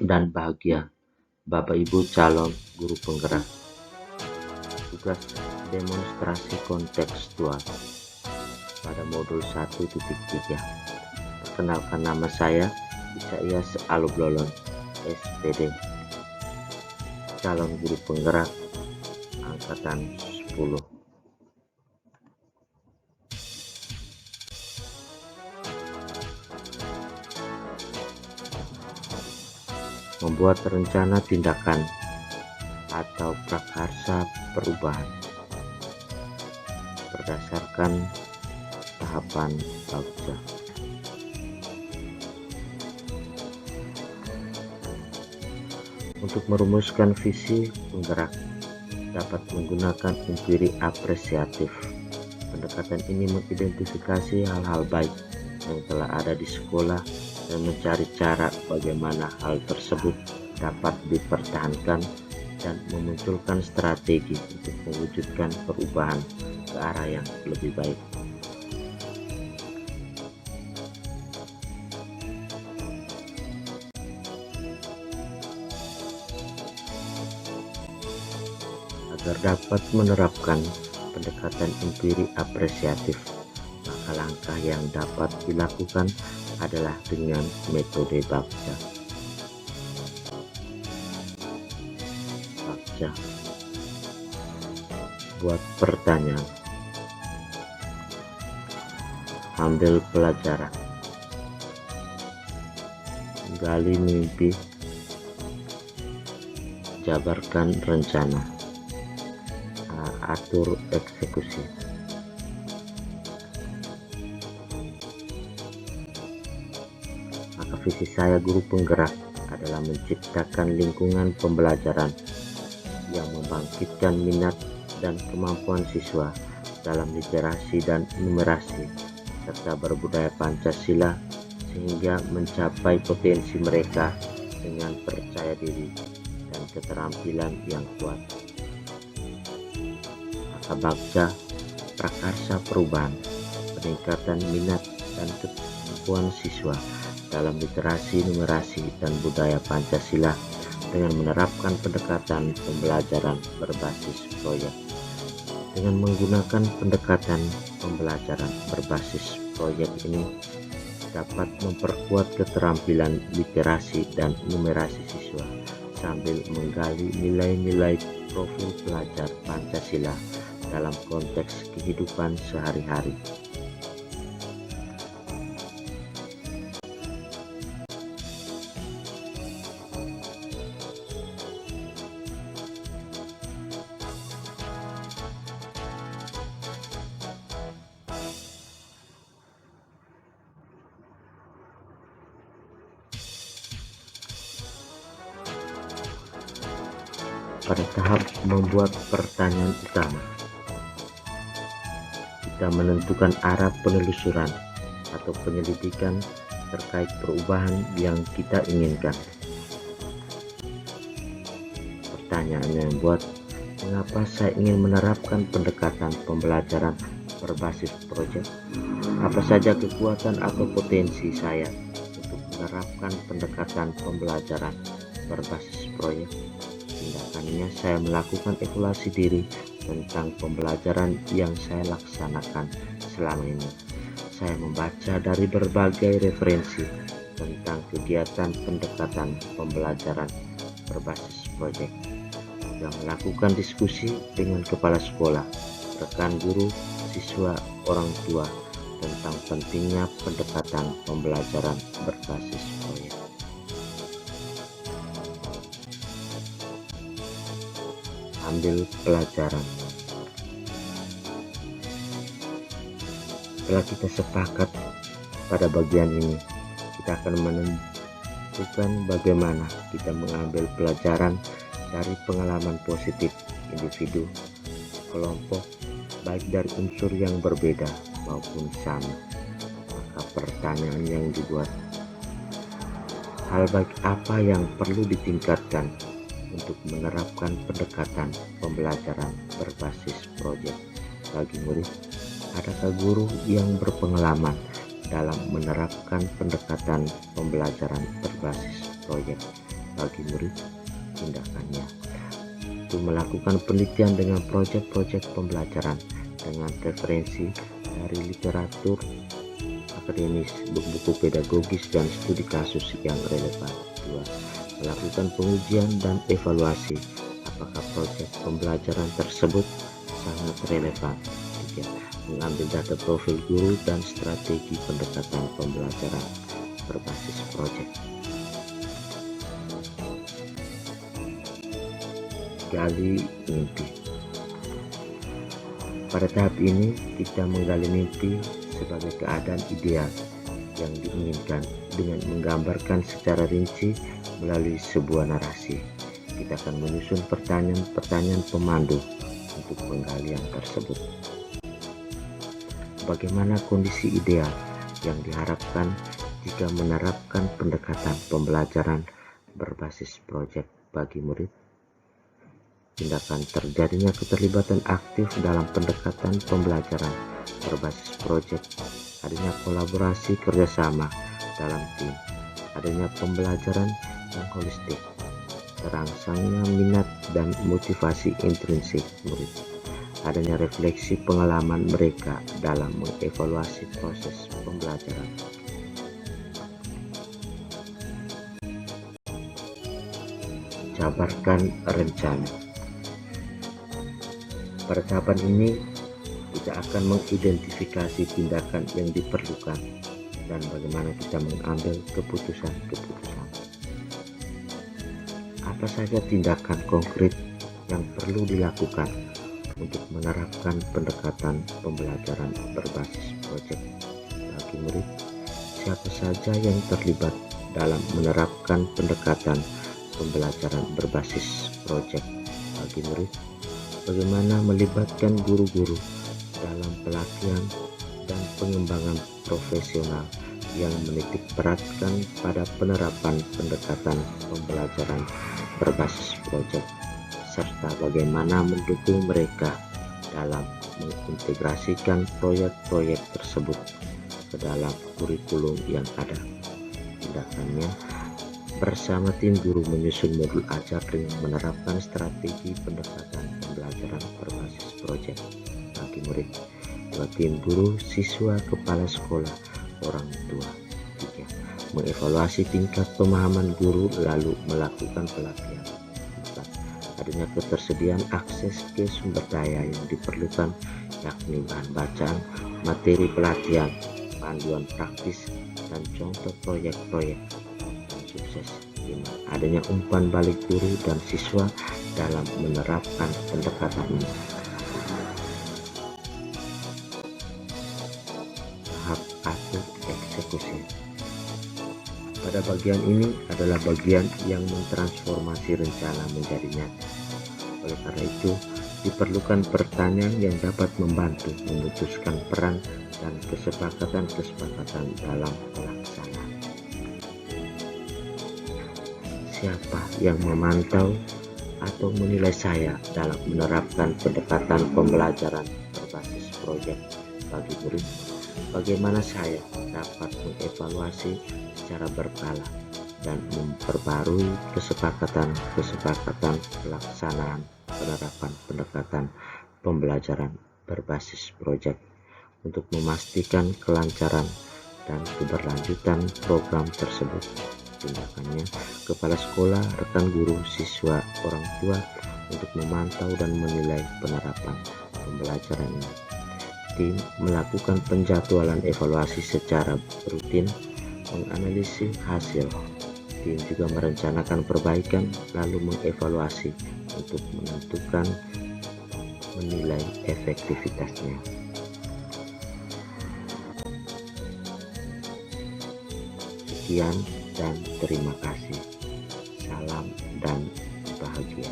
dan bahagia. Bapak Ibu calon guru penggerak. Tugas demonstrasi kontekstual pada modul 1.3. Perkenalkan, nama saya Isaias Alublolon, SPD, calon guru penggerak angkatan 10. Membuat rencana tindakan atau prakarsa perubahan berdasarkan tahapan Bagja. Untuk merumuskan visi penggerak dapat menggunakan empiri apresiatif. Pendekatan ini mengidentifikasi hal-hal baik yang telah ada di sekolah dan mencari cara bagaimana hal tersebut dapat dipertahankan dan memunculkan strategi untuk mewujudkan perubahan ke arah yang lebih baik. Agar dapat menerapkan pendekatan empiri apresiatif, maka langkah yang dapat dilakukan adalah dengan metode Bagja. Buat pertanyaan, ambil pelajaran, gali mimpi, jabarkan rencana, atur eksekusi. Maka visi saya guru penggerak adalah menciptakan lingkungan pembelajaran yang membangkitkan minat dan kemampuan siswa dalam literasi dan numerasi serta berbudaya Pancasila sehingga mencapai potensi mereka dengan percaya diri dan keterampilan yang kuat. Maka Bagja prakarsa perubahan, peningkatan minat dan kemampuan siswa dalam literasi, numerasi, dan budaya Pancasila dengan menerapkan pendekatan pembelajaran berbasis proyek. Dengan menggunakan pendekatan pembelajaran berbasis proyek ini dapat memperkuat keterampilan literasi dan numerasi siswa sambil menggali nilai-nilai profil pelajar Pancasila dalam konteks kehidupan sehari-hari. Pada tahap membuat pertanyaan utama, kita menentukan arah penelusuran atau penyelidikan terkait perubahan yang kita inginkan. Pertanyaannya yang buat, mengapa saya ingin menerapkan pendekatan pembelajaran berbasis proyek? Apa saja kekuatan atau potensi saya untuk menerapkan pendekatan pembelajaran berbasis proyek? Tindakannya, saya melakukan evaluasi diri tentang pembelajaran yang saya laksanakan selama ini. Saya membaca dari berbagai referensi tentang kegiatan pendekatan pembelajaran berbasis proyek, yang melakukan diskusi dengan kepala sekolah, rekan guru, siswa, orang tua tentang pentingnya pendekatan pembelajaran berbasis proyek. Ambil pelajaran. Setelah kita sepakat pada bagian ini, kita akan menentukan bagaimana kita mengambil pelajaran dari pengalaman positif individu, kelompok, baik dari unsur yang berbeda maupun sama. Maka pertanyaan yang dibuat, hal baik apa yang perlu ditingkatkan untuk menerapkan pendekatan pembelajaran berbasis proyek bagi murid? Adakah guru yang berpengalaman dalam menerapkan pendekatan pembelajaran berbasis proyek bagi murid. Tindakannya itu melakukan penelitian dengan proyek-proyek pembelajaran dengan referensi dari literatur akademis, buku pedagogis, dan studi kasus yang relevan. 2. Melakukan pengujian dan evaluasi apakah proyek pembelajaran tersebut sangat relevan. 3. Mengambil data profil guru dan strategi pendekatan pembelajaran berbasis proyek. Gali mimpi. Pada tahap ini kita menggali mimpi sebagai keadaan ideal yang diinginkan dengan menggambarkan secara rinci melalui sebuah narasi. Kita akan menyusun pertanyaan-pertanyaan pemandu untuk penggalian tersebut. Bagaimana kondisi ideal yang diharapkan jika menerapkan pendekatan pembelajaran berbasis proyek bagi murid? Tindakan terjadinya keterlibatan aktif dalam pendekatan pembelajaran berbasis proyek, adanya kolaborasi kerjasama dalam tim, adanya pembelajaran yang holistik, terangsangnya minat dan motivasi intrinsik murid, adanya refleksi pengalaman mereka dalam mengevaluasi proses pembelajaran. Jabarkan rencana. Pada tahapan ini, kita akan mengidentifikasi tindakan yang diperlukan dan bagaimana kita mengambil keputusan-keputusan. Apa saja tindakan konkret yang perlu dilakukan untuk menerapkan pendekatan pembelajaran berbasis proyek bagi murid? Siapa saja yang terlibat dalam menerapkan pendekatan pembelajaran berbasis proyek bagi murid? Bagaimana melibatkan guru-guru dalam pelatihan dan pengembangan profesional yang menitik beratkan pada penerapan pendekatan pembelajaran berbasis proyek, serta bagaimana mendukung mereka dalam mengintegrasikan proyek-proyek tersebut ke dalam kurikulum yang ada. Tindakannya, bersama tim guru menyusun modul ajar dengan menerapkan strategi pendekatan pembelajaran berbasis proyek bagi murid. 2. Tim guru, siswa, kepala sekolah, orang tua. 3. Mengevaluasi tingkat pemahaman guru lalu melakukan pelatihan. 4. Adanya ketersediaan akses ke sumber daya yang diperlukan, yakni bahan bacaan, materi pelatihan, panduan praktis, dan contoh proyek-proyek sukses. 5. Adanya umpan balik guru dan siswa dalam menerapkan pendekatan ini. Tahap atur eksekusi. Pada bagian ini adalah bagian yang mentransformasi rencana menjadi nyata. Oleh karena itu, diperlukan pertanyaan yang dapat membantu memutuskan peran dan kesepakatan-kesepakatan dalam pelaksanaan. Siapa yang memantau atau menilai saya dalam menerapkan pendekatan pembelajaran berbasis proyek bagi murid? Bagaimana saya dapat mengevaluasi secara berkala dan memperbarui kesepakatan-kesepakatan pelaksanaan penerapan pendekatan pembelajaran berbasis proyek untuk memastikan kelancaran dan keberlanjutan program tersebut? Tindakannya, kepala sekolah, rekan guru, siswa, orang tua untuk memantau dan menilai penerapan pembelajaran ini. Tim melakukan penjadwalan evaluasi secara rutin, menganalisis hasil. Tim juga merencanakan perbaikan lalu mengevaluasi untuk menentukan menilai efektivitasnya. Sekian dan terima kasih. Salam dan bahagia.